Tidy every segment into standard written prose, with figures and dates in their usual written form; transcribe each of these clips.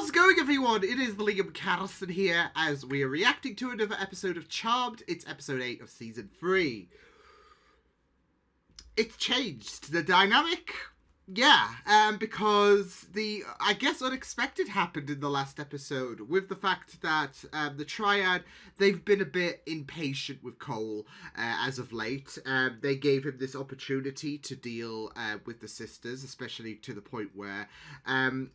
How's it going, everyone? It is Liam Carlson here as we are reacting to another episode of Charmed. It's episode 8 of season 3. It's changed the dynamic. Yeah, because the, I guess, unexpected happened in the last episode with the fact that the Triad, they've been a bit impatient with Cole as of late. They gave him this opportunity to deal with the sisters, especially to the point where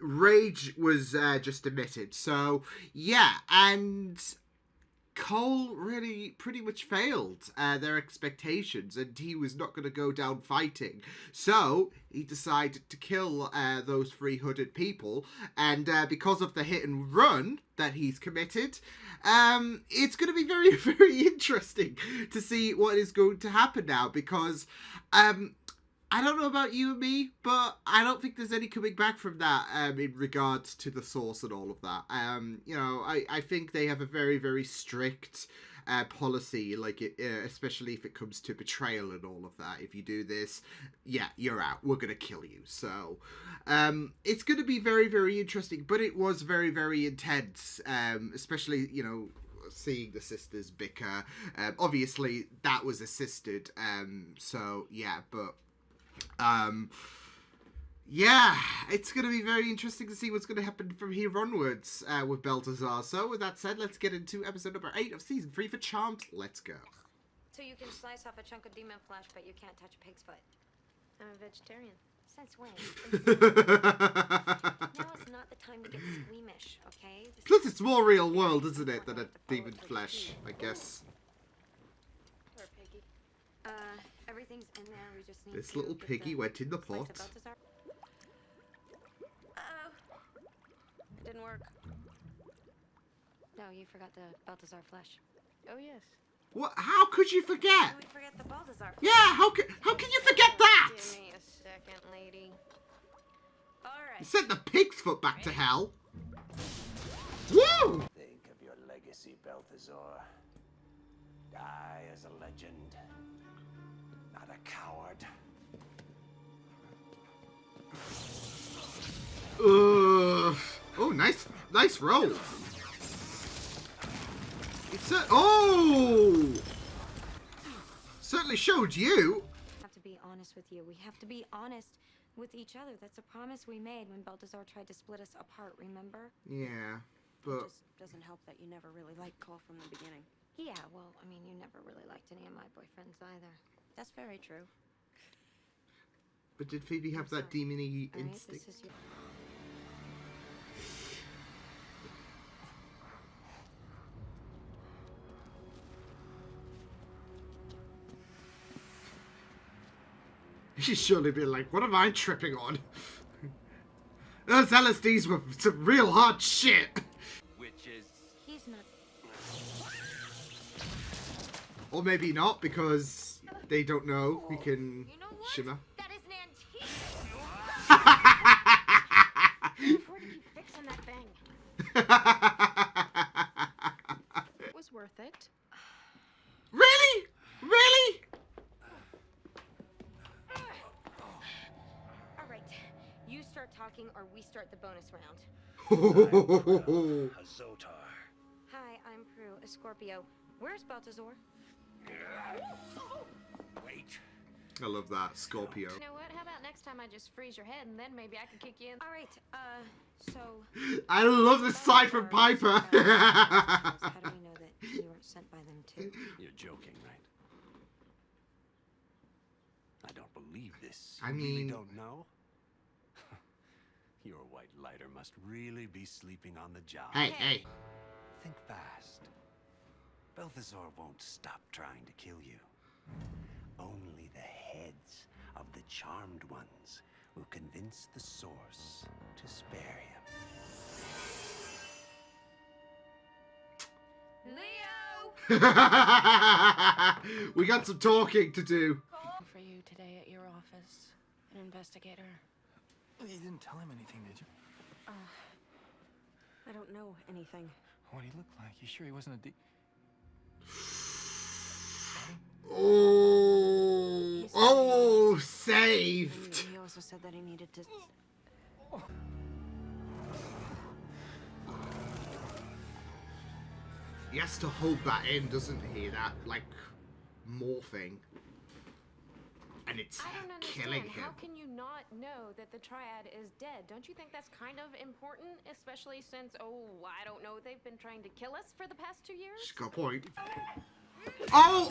Rage was just emitted. So, yeah, and Cole really pretty much failed their expectations, and he was not going to go down fighting. So he decided to kill those 3 hooded people, and because of the hit and run that he's committed, it's going to be very, very interesting to see what is going to happen now, because I don't know about you and me, but I don't think there's any coming back from that in regards to the source and all of that. You know, I think they have a very, very strict policy, like especially if it comes to betrayal and all of that. If you do this, yeah, you're out. We're going to kill you. So it's going to be very, very interesting, but it was very, very intense, especially, you know, seeing the sisters bicker. Obviously, that was assisted. So, yeah, but yeah, it's going to be very interesting to see what's going to happen from here onwards with Balthazar. So, with that said, let's get into episode number 8 of season 3 for Charmed. Let's go. So you can slice off a chunk of demon flesh, but you can't touch a pig's foot. I'm a vegetarian. Since when? Now is not the time to get squeamish, okay? Plus, it's more real world, isn't it, than a demon flesh, I guess. Poor piggy. Everything's in there. We just need This little piggy went in the pot. Uh-oh. It didn't work. No, you forgot the Balthazar flesh. Oh, yes. What? How could you forget? We forget the Balthazar flesh. Yeah, how can you forget that? Give me a second, lady. All right. You sent the pig's foot back to hell. Woo! Think of your legacy, Balthazar. Die as a legend, not a coward. Oh, nice roll. Oh! Certainly showed you. We have to be honest with you. We have to be honest with each other. That's a promise we made when Balthazar tried to split us apart, remember? Yeah, It but just doesn't help that you never really liked Cole from the beginning. Yeah, well, I mean, you never really liked any of my boyfriends either. That's very true. did Phoebe have that demon-y All right, instinct? this is your... She's surely been like, what am I tripping on? Those LSDs were some real hard shit. Which is... He's not... Or maybe not, because they don't know we can You know what? shimmer. That is an antique! Before to keep fixing that thing. It was worth it. Really? Really? All right, you start talking or we start the bonus round. Azotar. Hi, I'm Prue, a Scorpio. Where's Balthazar? Wait. I love that, Scorpio. You know what? How about next time I just freeze your head and then maybe I can kick you in? All right, so... I love this side from Piper. How do we know that you weren't sent by them too? You're joking, right? I don't believe this. I You really mean- don't know? Your white lighter must really be sleeping on the job. Hey. Think fast. Balthazar won't stop trying to kill you. Only the heads of the charmed ones will convince the source to spare him. Leo! We got some talking to do. For you today at your office, an investigator. You didn't tell him anything, did you? I don't know anything. What did he look like? You sure he wasn't a Oh, saved. He also said that he needed to... He has to hold that in, doesn't he? That, like, morphing. And it's I don't killing understand. him. How can you not know that the Triad is dead? Don't you think that's kind of important? Especially since, oh, I don't know, they've been trying to kill us for the past 2 years? She's got a point. Oh,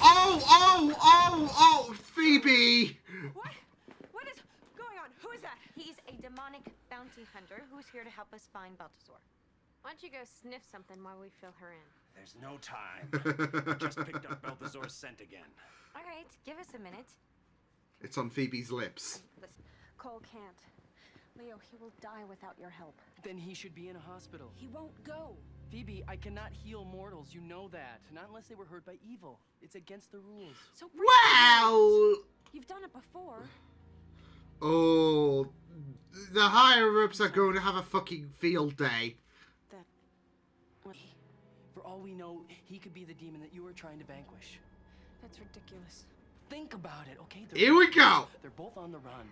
Phoebe! What? What is going on? Who is that? He's a demonic bounty hunter who's here to help us find Balthazar. Why don't you go sniff something while we fill her in? There's no time. I just picked up Balthazar's scent again. All right, give us a minute. It's on Phoebe's lips. Listen, Cole can't. Leo, he will die without your help. Then he should be in a hospital. He won't go. Phoebe, I cannot heal mortals. You know that. Not unless they were hurt by evil. It's against the rules. So Well... you've done it before. Oh... The higher-ups are going to have a fucking field day. For all we know, he could be the demon that you were trying to vanquish. That's ridiculous. Think about it, okay? Here we go! They're both on the run.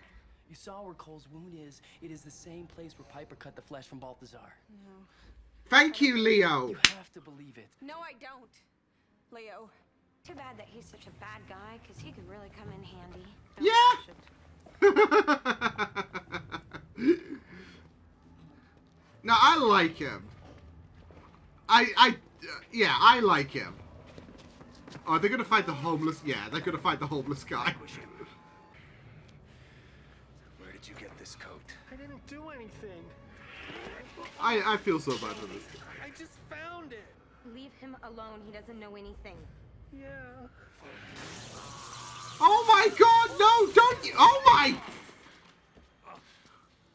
You saw where Cole's wound is. It is the same place where Piper cut the flesh from Balthazar. No. Thank you, Leo! You have to believe it. No, I don't. Leo. Too bad that he's such a bad guy, because he could really come in handy. Yeah! No, I like him. Yeah, I like him. Oh, they're gonna fight the homeless. Yeah, they're gonna fight the homeless guy. Push him. Where did you get this coat? I didn't do anything. I feel so bad for this. I just found it. Leave him alone. He doesn't know anything. Yeah. Oh my god, no, don't you. Oh my.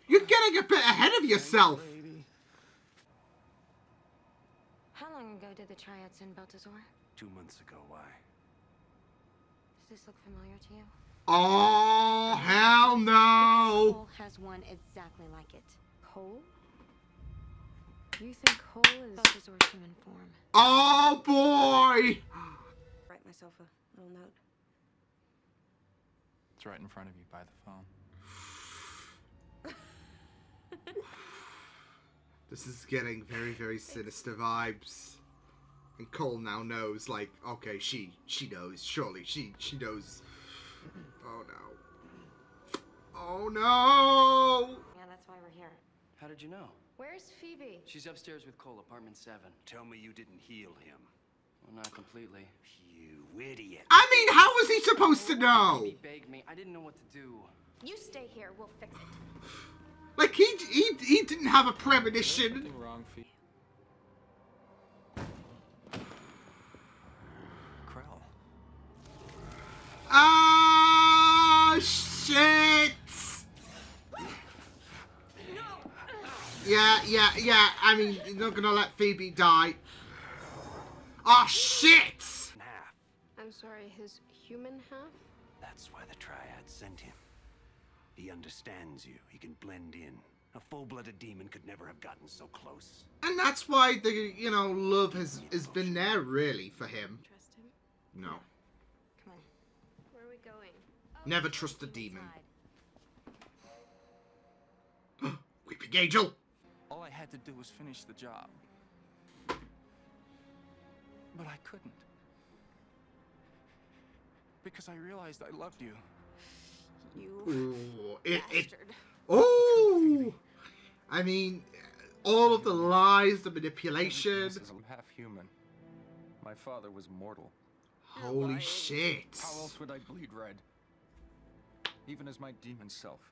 You're getting a bit ahead of yourself. How long ago did the Triad send Balthazar? 2 months ago, why? Does this look familiar to you? Oh, hell no. Cole has one exactly like it. Cole? You think Cole is Balthazar's human form? Oh boy. Write myself a little note. It's right in front of you by the phone. This is getting very, very sinister vibes. And Cole now knows, like, okay, she knows. Surely she knows. Oh no. Oh no! Yeah, that's why we're here. How did you know? Where's Phoebe? She's upstairs with Cole, apartment 7. Tell me you didn't heal him. Well, not completely. You idiot. I mean, how was he supposed to know? He begged me. I didn't know what to do. You stay here. We'll fix it. Like, he didn't have a premonition. Nothing wrong, Phoebe. Krell. Ah, shit! Yeah. I mean, you're not gonna let Phoebe die. Oh, shit! Half. I'm sorry, his human half? That's why the Triad sent him. He understands you. He can blend in. A full-blooded demon could never have gotten so close. And that's why the, love has been there, really, for him. Trust him? No. Come on. Where are we going? Never trust a demon. Weeping Angel! All I had to do was finish the job. But I couldn't. Because I realized I loved you. You Ooh, bastard. Oh! I mean, all of the lies, the manipulation. I'm half human. My father was mortal. Holy shit. How else would I bleed red? Even as my demon self.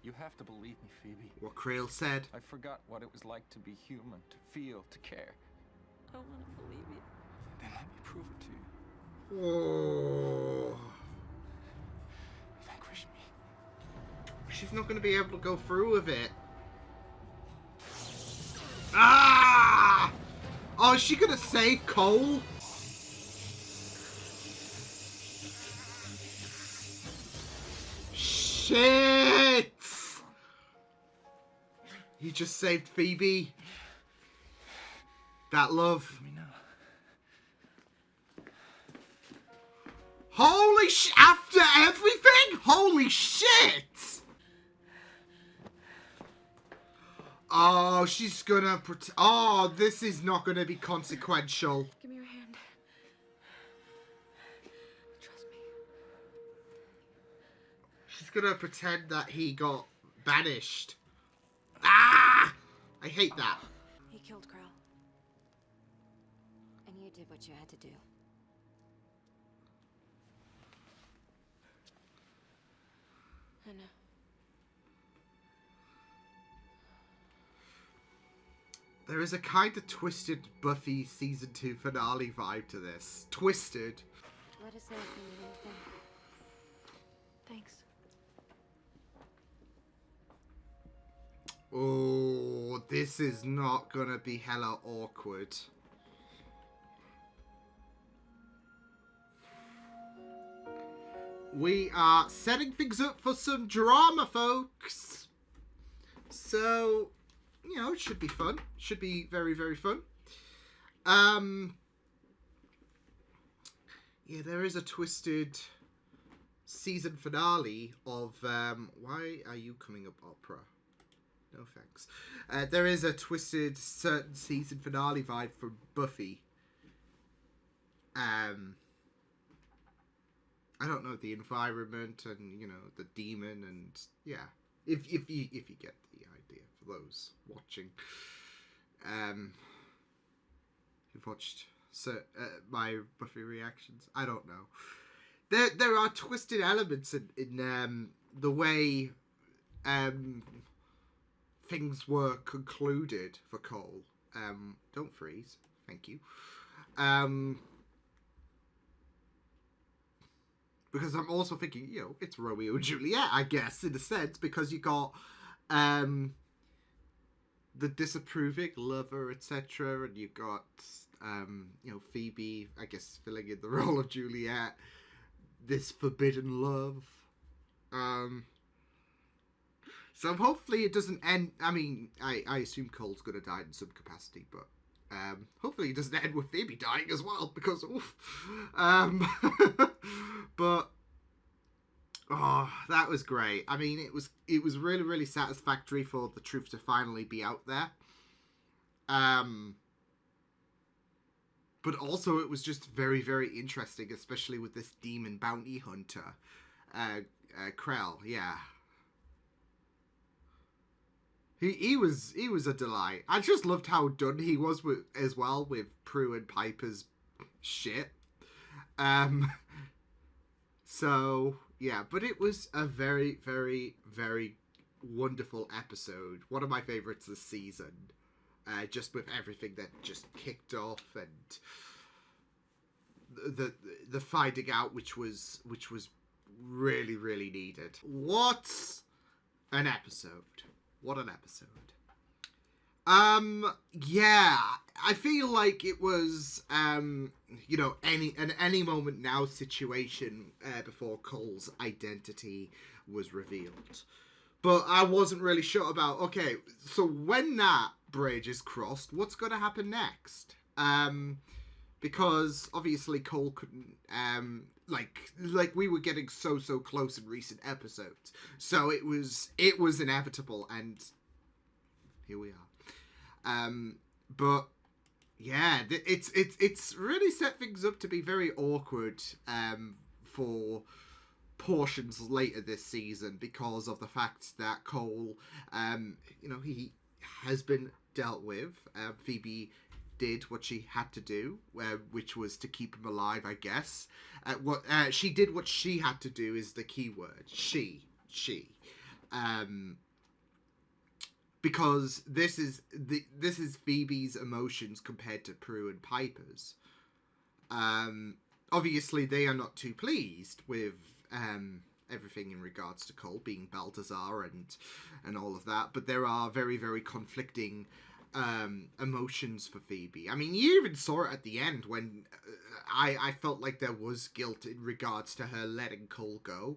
You have to believe me, Phoebe. What Creel said. I forgot what it was like to be human, to feel, to care. I want to believe you. Then let me prove it to you. Oh. Vanquish me. She's not going to be able to go through with it. Ah! Oh, is she going to save Cole? Shit! You just saved Phoebe. That love. Let me know. Holy sh! After everything? Holy shit! Oh, she's gonna oh, this is not gonna be consequential. Give me your hand. Trust me. She's gonna pretend that he got banished. Ah! I hate that. He killed Krell. And you did what you had to do. I know. There is a kind of twisted Buffy season 2 finale vibe to this. Twisted. Let us know if you need anything. Thanks. Oh, this is not gonna be hella awkward. We are setting things up for some drama, folks. So, you know, it should be fun. Should be very, very fun. Yeah, there is a twisted season finale of, why are you coming up, Opera? No thanks. There is a twisted certain season finale vibe from Buffy. I don't know, the environment and, you know, the demon and, yeah. If you get the idea for those watching. Who've watched my Buffy reactions. I don't know. There are twisted elements in the way things were concluded for Cole. Don't freeze. Thank you. Because I'm also thinking, you know, it's Romeo and Juliet, I guess, in a sense, because you got the disapproving lover, etc., and you got you know, Phoebe, I guess, filling in the role of Juliet, this forbidden love. So hopefully it doesn't end. I mean, I assume Cole's gonna die in some capacity, but hopefully it doesn't end with Phoebe dying as well, because oof. But oh, that was great. I mean, it was really, really satisfactory for the truth to finally be out there. But also it was just very, very interesting, especially with this demon bounty hunter, Krell. Yeah. He was a delight. I just loved how done he was as well with Prue and Piper's shit. So yeah, but it was a very, very, very wonderful episode. One of my favorites this season. Just with everything that just kicked off and the finding out, which was really, really needed. What an episode. What an episode. Yeah, I feel like it was, you know, any moment now situation before Cole's identity was revealed. But I wasn't really sure about, okay, so when that bridge is crossed, what's going to happen next? Because obviously Cole couldn't, like we were getting so close in recent episodes. So it was inevitable, and here we are. But yeah, it's really set things up to be very awkward for portions later this season, because of the fact that Cole, you know, he has been dealt with. Phoebe did what she had to do, which was to keep him alive, I guess. She did what she had to do is the key word. She. Because this is Phoebe's emotions compared to Prue and Piper's. Obviously, they are not too pleased with everything in regards to Cole being Balthazar and all of that, but there are very, very conflicting emotions for Phoebe. I mean, you even saw it at the end when I felt like there was guilt in regards to her letting Cole go,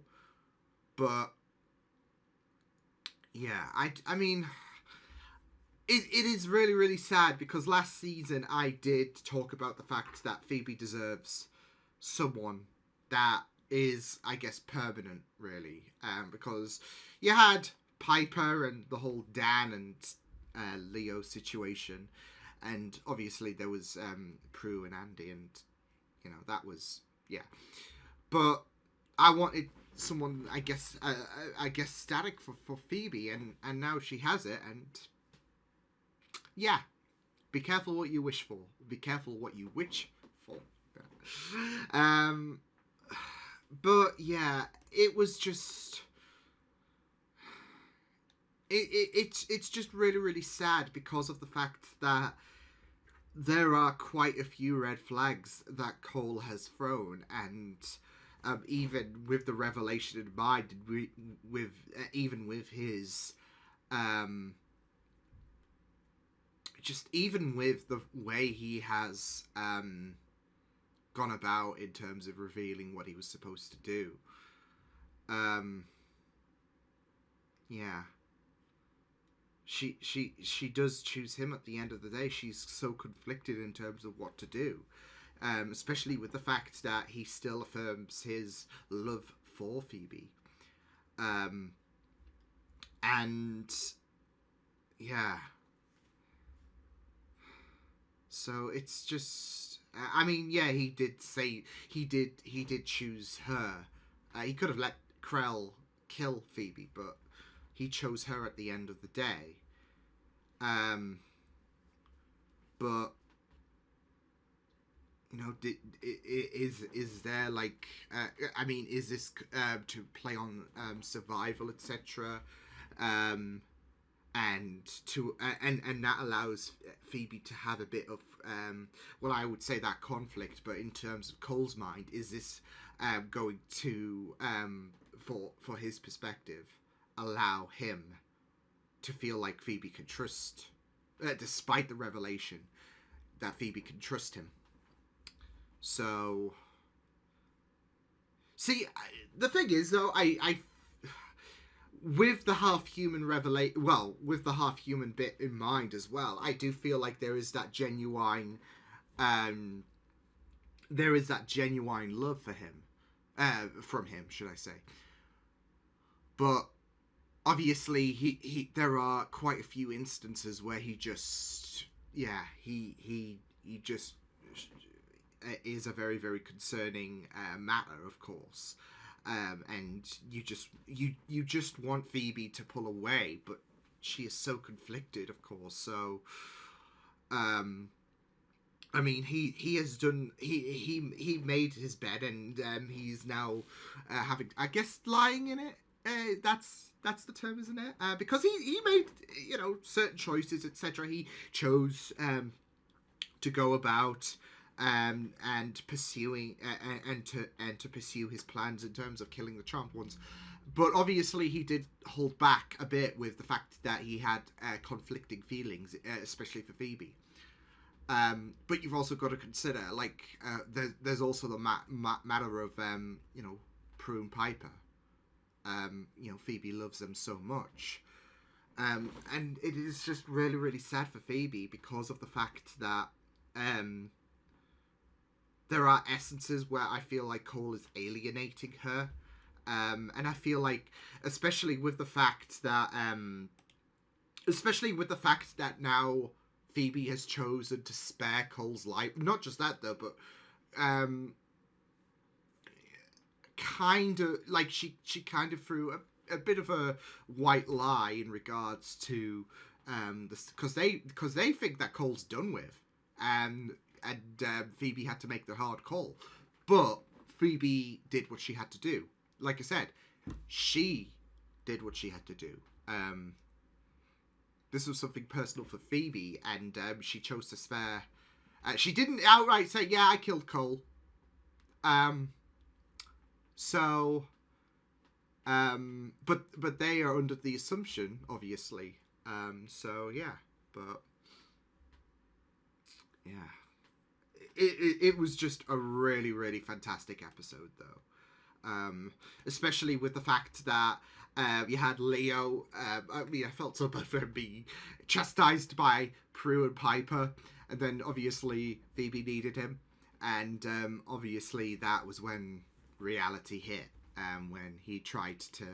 but yeah, I mean, it is really, really sad, because last season I did talk about the fact that Phoebe deserves someone that is, I guess, permanent, really. Because you had Piper and the whole Dan Leo situation, and obviously there was Prue and Andy, and that was but I wanted someone, I guess static for Phoebe, and now she has it, and be careful what you wish for. Be careful what you wish for. But yeah, it was just it's just really, really sad because of the fact that there are quite a few red flags that Cole has thrown, and even with the revelation in mind, even with his just even with the way he has gone about in terms of revealing what he was supposed to do. She does choose him at the end of the day. She's so conflicted in terms of what to do, especially with the fact that he still affirms his love for Phoebe, and so it's just, I mean, he did say he did choose her. He could have let Krell kill Phoebe, but he chose her at the end of the day. But is there like I mean, is this to play on survival, etc., and to and that allows Phoebe to have a bit of I would say that conflict, but in terms of Cole's mind, is this going to for his perspective allow him to feel like Phoebe can trust, despite the revelation that Phoebe can trust him. So see, the thing is though, I with the half-human with the half-human bit in mind as well, I do feel like there is that genuine love for him, from him, should I say. But obviously he there are quite a few instances where he just he just is a very, very concerning matter, of course. And you just want Phoebe to pull away, but she is so conflicted, of course. So, I mean, he has done he made his bed, and he's now having, I guess, lying in it. That's the term, isn't it? Because he made certain choices, etc. He chose to go about and pursuing and to pursue his plans in terms of killing the Trump ones, but obviously he did hold back a bit with the fact that he had conflicting feelings, especially for Phoebe. But you've also got to consider, like, there's also the matter of Prue and Piper. Phoebe loves them so much, and it is just really, really sad for Phoebe because of the fact that there are essences where I feel like Cole is alienating her. And I feel like, especially with the fact that now Phoebe has chosen to spare Cole's life. Not just that, though, but kind of, like, she kind of threw a bit of a white lie in regards to this, because they think that Cole's done with. And Phoebe had to make the hard call. But Phoebe did what she had to do. Like I said, she did what she had to do. This was something personal for Phoebe, and she chose to spare. She didn't outright say, "Yeah, I killed Cole." But they are under the assumption, obviously. It was just a really, really fantastic episode, though. Especially with the fact that you had Leo. I felt so bad for him being chastised by Prue and Piper, and then obviously Phoebe needed him, and obviously that was when reality hit, when he tried to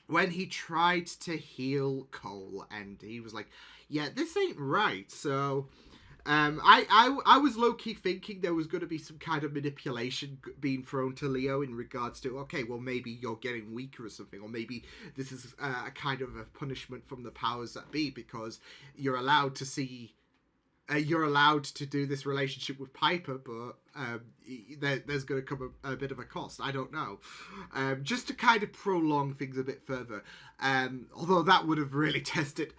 when he tried to heal Cole, and he was like, yeah, this ain't right. So I was low-key thinking there was going to be some kind of manipulation being thrown to Leo in regards to, okay, well, maybe you're getting weaker or something, or maybe this is a kind of a punishment from the powers that be, because you're allowed to see... you're allowed to do this relationship with Piper, but there's going to come a bit of a cost. I don't know. Just to kind of prolong things a bit further. Although that would have really tested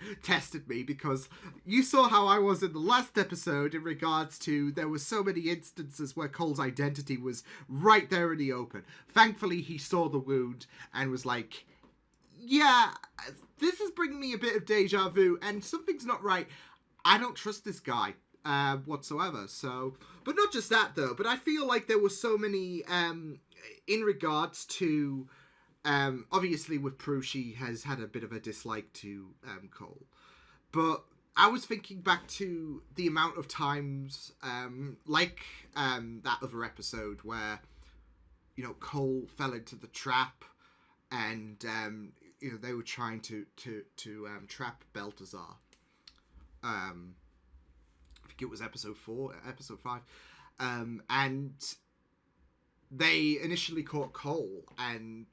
me, because you saw how I was in the last episode in regards to there were so many instances where Cole's identity was right there in the open. Thankfully, he saw the wound and was like, yeah, this is bringing me a bit of deja vu, and something's not right. I don't trust this guy whatsoever. So, but not just that though. But I feel like there were so many in regards to obviously with Prue, she has had a bit of a dislike to Cole. But I was thinking back to the amount of times like that other episode where Cole fell into the trap, and they were trying to trap Balthazar. I think it was episode 5, and they initially caught Cole, and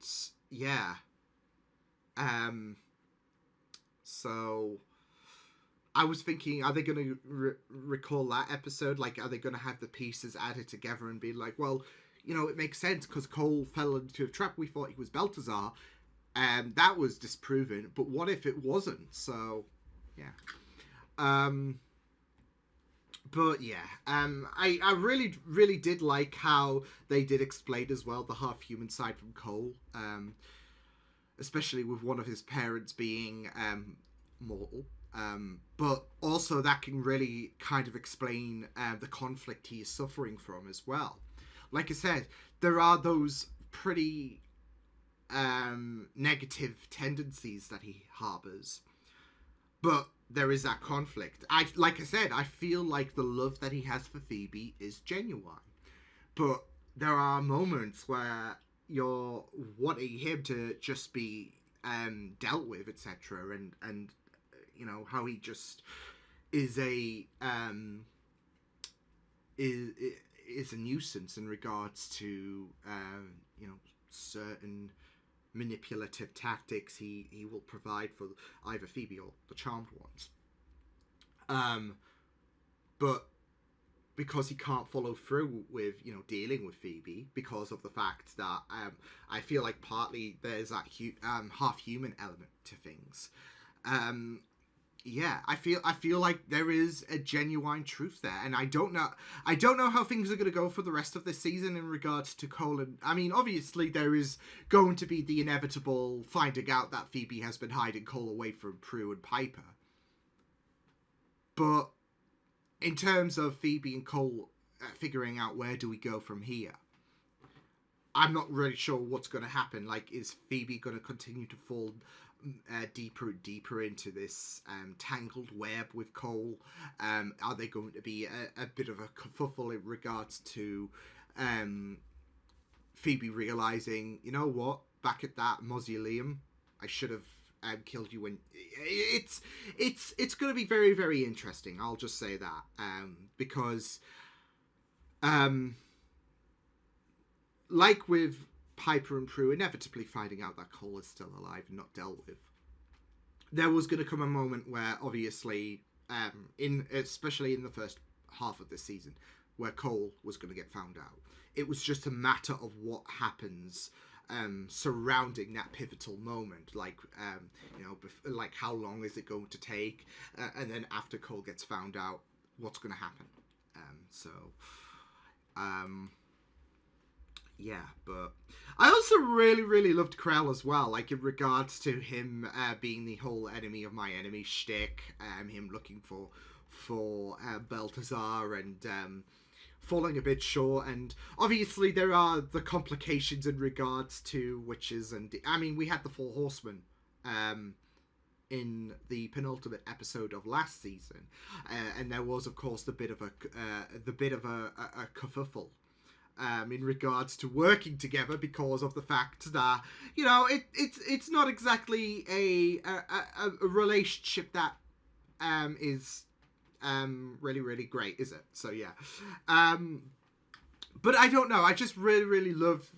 so I was thinking, are they going to recall that episode? Like, are they going to have the pieces added together and be like, well, it makes sense because Cole fell into a trap. We thought he was Balthazar, and that was disproven, but what if it wasn't? So yeah. But yeah, I really, really did like how they did explain as well the half-human side from Cole, especially with one of his parents being mortal, but also that can really kind of explain the conflict he is suffering from as well. Like I said, there are those pretty negative tendencies that he harbors, but there is that conflict. Like I said, I feel like the love that he has for Phoebe is genuine. But there are moments where you're wanting him to just be dealt with, etc. And how he just is a nuisance in regards to certain manipulative tactics he will provide for either Phoebe or the Charmed ones. But because he can't follow through with dealing with Phoebe because of the fact that I feel like partly there's that half human element to things. I feel like there is a genuine truth there, and I don't know how things are going to go for the rest of this season in regards to Cole. And I mean, obviously there is going to be the inevitable finding out that Phoebe has been hiding Cole away from Prue and Piper. But in terms of Phoebe and Cole figuring out where do we go from here, I'm not really sure what's going to happen. Like, is Phoebe going to continue to fall deeper and deeper into this tangled web with Cole? Are they going to be a bit of a kerfuffle in regards to Phoebe realizing, you know what, back at that mausoleum, I should have killed you when... It's going to be very, very interesting, I'll just say that, because like with Piper and Prue inevitably finding out that Cole is still alive and not dealt with, there was going to come a moment where obviously especially in the first half of this season, where Cole was going to get found out. It was just a matter of what happens surrounding that pivotal moment, like like how long is it going to take, and then after Cole gets found out, what's going to happen. Yeah, but I also really, really loved Krell as well, like in regards to him being the whole enemy of my enemy shtick, him looking for Balthazar and falling a bit short, and obviously there are the complications in regards to witches, and I mean, we had the Four Horsemen in the penultimate episode of last season, and there was of course the bit of a kerfuffle in regards to working together, because of the fact that, you know, it's not exactly a relationship that is really, really great, is it? So yeah. But I don't know, I just really love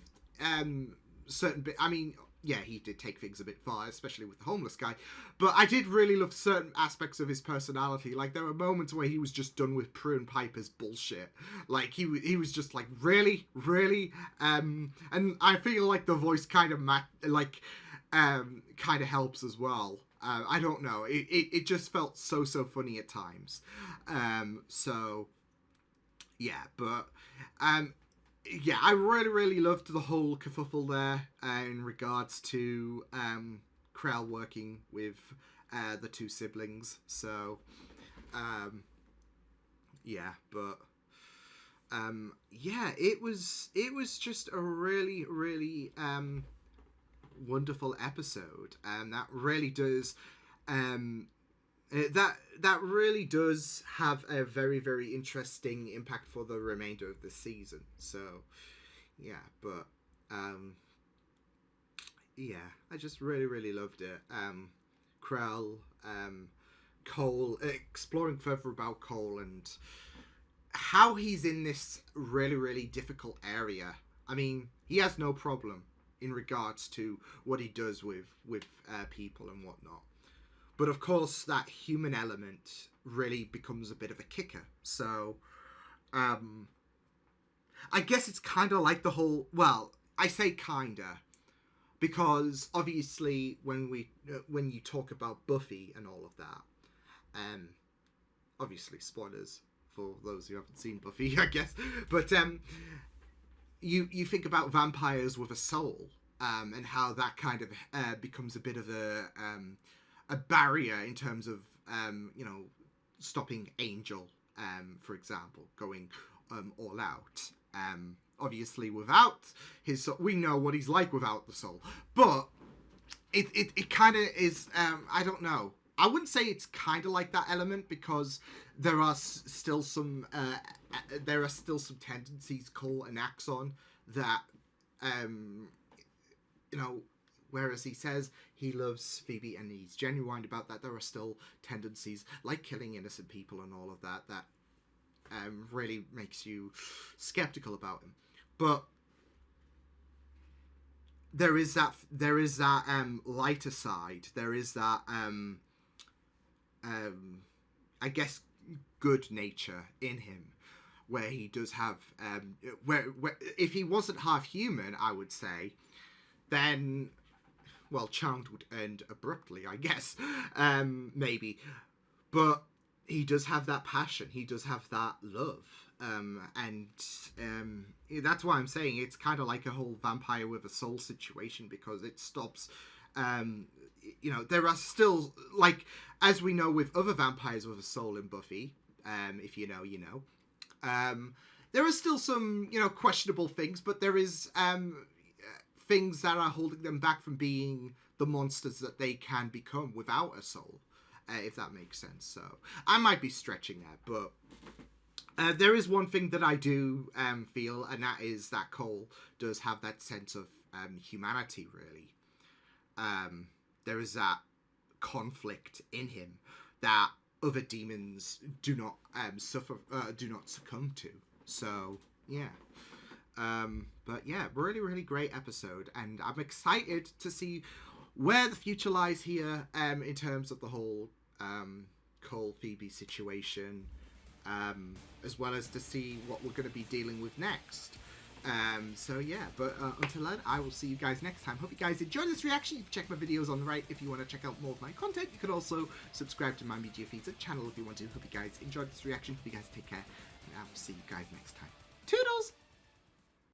certain bit. I mean, yeah, he did take things a bit far, especially with the homeless guy, but I did really love certain aspects of his personality. Like, there were moments where he was just done with Prue and Piper's bullshit. Like, he was just like, really, and I feel like the voice kind of kind of helps as well. I don't know, it just felt so funny at times. So yeah, but yeah, I really loved the whole kerfuffle there in regards to Krell working with the two siblings. So yeah, but yeah, it was just a really wonderful episode, and that really does that really does have a very interesting impact for the remainder of the season. So yeah, but yeah, I just really loved it. Krell, Cole, exploring further about Cole and how he's in this really difficult area. I mean, he has no problem in regards to what he does with people and whatnot. But of course, that human element really becomes a bit of a kicker. So, I guess it's kind of like the whole... Well, I say kinda, because obviously when you talk about Buffy and all of that, obviously spoilers for those who haven't seen Buffy, I guess. But you think about vampires with a soul, and how that kind of becomes a bit of a barrier in terms of you know, stopping Angel, for example, going all out. Obviously without his soul, we know what he's like without the soul, but it kind of is, I don't know, I wouldn't say it's kind of like that element, because there are still some tendencies Cole enacts on that, you know, whereas he says he loves Phoebe and he's genuine about that, there are still tendencies like killing innocent people and all of that really makes you skeptical about him. But there is that lighter side. There is that I guess good nature in him, where he does have where if he wasn't half human, I would say, then, well, Charmed would end abruptly, I guess, maybe. But he does have that passion. He does have that love. And that's why I'm saying it's kind of like a whole vampire with a soul situation, because it stops... you know, there are still, like, as we know with other vampires with a soul in Buffy, if you know, you know, there are still some, you know, questionable things, but there is... things that are holding them back from being the monsters that they can become without a soul, if that makes sense. So I might be stretching that, but there is one thing that I do feel, and that is that Cole does have that sense of humanity, really. There is that conflict in him that other demons do not succumb to. So yeah. But yeah, really great episode, and I'm excited to see where the future lies here, in terms of the whole Cole Phoebe situation, as well as to see what we're going to be dealing with next. So yeah, but until then, I will see you guys next time. Hope you guys enjoyed this reaction. You can check my videos on the right if you want to check out more of my content. You can also subscribe to my media feeds and channel if you want to. Hope you guys enjoyed this reaction. Hope you guys take care, and I will see you guys next time. Toodles!